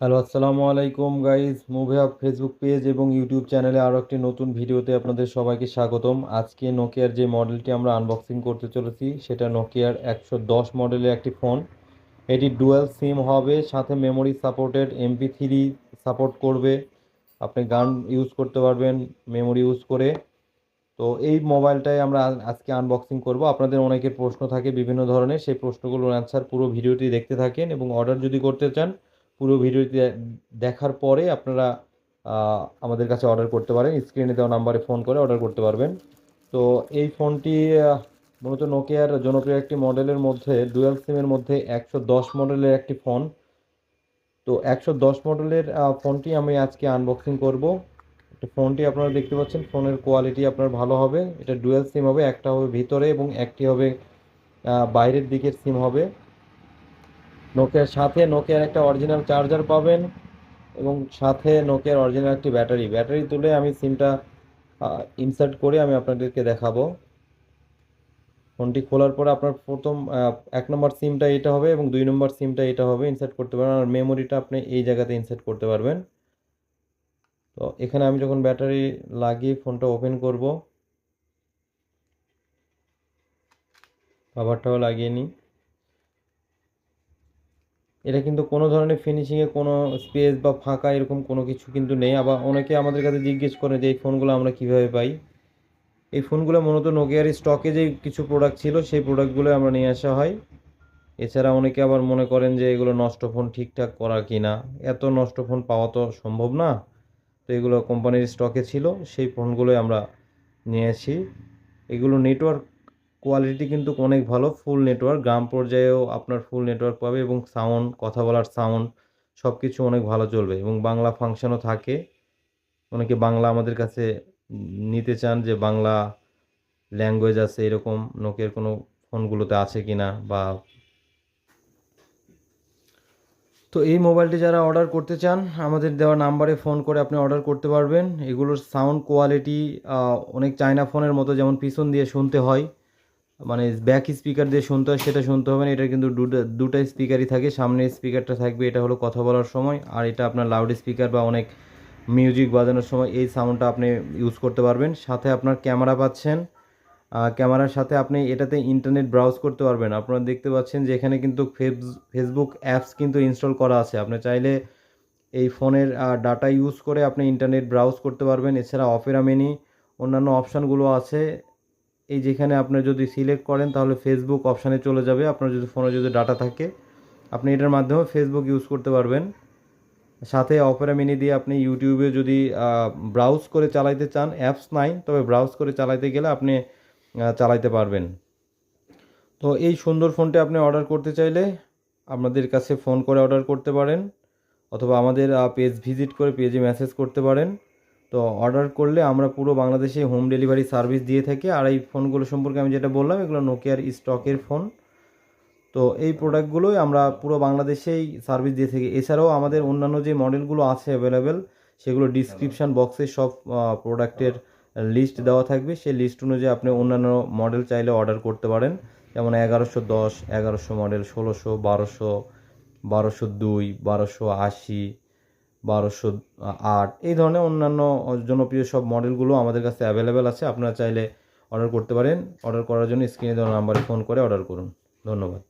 Hello, আসসালামু আলাইকুম guys. Movie hub Facebook page এবং ইউটিউব চ্যানেলে আরও একটি নতুন ভিডিওতে আপনাদের সবাইকে স্বাগতম। আজকে নোকিয়ার যে মডেলটি আমরা আনবক্সিং করতে চলেছি সেটা নোকিয়ার 110 মডেলের একটি ফোন। এটি ডুয়াল সিম হবে, সাথে মেমোরি সাপোর্টেড, MP3 সাপোর্ট করবে। আপনি গান ইউজ করতে পারবেন মেমোরি ইউজ করে। তো এই মোবাইলটাই আমরা আজকে আনবক্সিং করব। আপনাদের অনেকের প্রশ্ন থাকে বিভিন্ন ধরনের, সেই প্রশ্নগুলোর অ্যান্সার পুরো ভিডিওটি দেখতে থাকেন এবং অর্ডার যদি করতে চান পুরো ভিডিওটি দেখার পরে আপনারা আমাদের কাছে অর্ডার করতে পারেন। স্ক্রিনে দেওয়া নাম্বারে ফোন করে অর্ডার করতে পারবেন। তো এই ফোনটি মূলত নোকিয়ার জনপ্রিয় একটি মডেলের মধ্যে, ডুয়াল সিমের মধ্যে 110 মডেলের একটি ফোন। তো 110 মডেলের ফোনটি আমি আজকে আনবক্সিং করব। তো ফোনটি আপনারা দেখতে পাচ্ছেন, ফোনের কোয়ালিটি আপনার ভালো হবে। এটা ডুয়াল সিম হবে, একটা হবে ভিতরে এবং একটি হবে বাইরের দিকের সিম হবে। নোকিয়ার সাথে নোকিয়ার একটা অরিজিনাল চার্জার পাবেন এবং সাথে নোকিয়ার অরিজিনাল একটি ব্যাটারি তুলে আমি সিমটা ইনসার্ট করে আমি আপনাদেরকে দেখাবো। ফোনটি খোলার পরে আপনার প্রথম 1 নম্বর সিমটা এটা হবে এবং 2 নম্বর সিমটা এটা হবে, ইনসার্ট করতে পারবেন। আর মেমোরিটা আপনি এই জায়গাতে ইনসার্ট করতে পারবেন। তো এখানে আমি যখন ব্যাটারি লাগিয়ে ফোনটা ওপেন করব, কভারটাও লাগিয়ে নিই। এটা কিন্তু কোনো ধরনের ফিনিশিংয়ে কোনো স্পেস বা ফাঁকা এরকম কোনো কিছু কিন্তু নেই। আবার অনেকে আমাদের কাছে জিজ্ঞেস করে যে এই ফোনগুলো আমরা কিভাবে পাই। এই ফোনগুলো মূলত নোকিয়ার স্টকে যে কিছু প্রোডাক্ট ছিল সেই প্রোডাক্টগুলো আমরা নিয়ে আসা হয়। এছাড়া অনেকে আবার মনে করেন যে এগুলো নষ্ট ফোন, ঠিকঠাক করা কিনা। এত নষ্ট ফোন পাওয়া তো সম্ভব না। তো এগুলো কোম্পানির স্টকে ছিল, সেই ফোনগুলোই আমরা নিয়ে আসি। এগুলো নেটওয়ার্ক কোয়ালিটি কিন্তু অনেক ভালো, ফুল নেটওয়ার্ক, গ্রাম পর্যায়েও আপনার ফুল নেটওয়ার্ক পাবে এবং সাউন্ড, কথা বলার সাউন্ড সব কিছু অনেক ভালো চলবে এবং বাংলা ফাংশনও থাকে। অনেকে বাংলা আমাদের কাছে নিতে চান, যে বাংলা ল্যাঙ্গুয়েজ আছে এরকম নোকিয়ার কোনো ফোনগুলোতে আছে কিনা বা। তো এই মোবাইলটি যারা অর্ডার করতে চান আমাদের দেওয়া নাম্বারে ফোন করে আপনি অর্ডার করতে পারবেন। এগুলোর সাউন্ড কোয়ালিটি অনেক চায়না ফোনের মতো, যেমন পিছন দিয়ে শুনতে হয়, মানে ব্যাক স্পিকার দিয়ে শুনতে হয়, সেটা শুনতে হবে না। এটা কিন্তু দুটা স্পিকারই থাকে। সামনের স্পিকারটা থাকবে, এটা হলো কথা বলার সময়, আর এটা আপনার লাউড স্পিকার বা অনেক মিউজিক বাজানোর সময় এই সাউন্ডটা আপনি ইউজ করতে পারবেন। সাথে আপনার ক্যামেরা পাচ্ছেন। ক্যামেরার সাথে আপনি এটাতে ইন্টারনেট ব্রাউজ করতে পারবেন। আপনারা দেখতে পাচ্ছেন যে এখানে কিন্তু ফেসবুক অ্যাপস কিন্তু ইনস্টল করা আছে। আপনি চাইলে এই ফোনের ডাটা ইউজ করে আপনি ইন্টারনেট ব্রাউজ করতে পারবেন। এছাড়া অপেরা মিনি অন্যান্য অপশানগুলো আছে। এই যেখানে আপনি যদি সিলেক্ট করেন তাহলে ফেসবুক অপশানে চলে যাবে। আপনার যদি ফোনে যদি ডাটা থাকে আপনি এটার মাধ্যমে ফেসবুক ইউজ করতে পারবেন। সাথে অপেরা মিনি দিয়ে আপনি ইউটিউবে যদি ব্রাউজ করে চালাইতে চান, অ্যাপস নাই তবে ব্রাউজ করে চালাইতে গেলে আপনি চালাইতে পারবেন। তো এই সুন্দর ফোনটি আপনি অর্ডার করতে চাইলে আপনাদের কাছে ফোন করে অর্ডার করতে পারেন, অথবা আমাদের পেজ ভিজিট করে পেজে মেসেজ করতে পারেন। তো অর্ডার করলে আমরা পুরো বাংলাদেশে হোম ডেলিভারি সার্ভিস দিয়ে থাকি। আর এই ফোনগুলো সম্পর্কে আমি যেটা বললাম, এগুলো নোকিয়ার স্টকের ফোন। তো এই প্রোডাক্টগুলোই আমরা পুরো বাংলাদেশেই সার্ভিস দিয়ে থাকি। এছাড়াও আমাদের অন্যান্য যে মডেলগুলো আছে অ্যাভেলেবেল, সেগুলো ডিসক্রিপশান বক্সে সব প্রোডাক্টের লিস্ট দেওয়া থাকবে। সেই লিস্ট অনুযায়ী আপনি অন্যান্য মডেল চাইলে অর্ডার করতে পারেন। যেমন 1110, 1100 মডেল, 1600, 1200, 1202, 1280, 1208, এই ধরনের অন্যান্য জনপ্রিয় সব মডেলগুলো আমাদের কাছে অ্যাভেলেবেল আছে। আপনারা চাইলে অর্ডার করতে পারেন। অর্ডার করার জন্য স্ক্রিনে দেওয়া নাম্বারে ফোন করে অর্ডার করুন। ধন্যবাদ।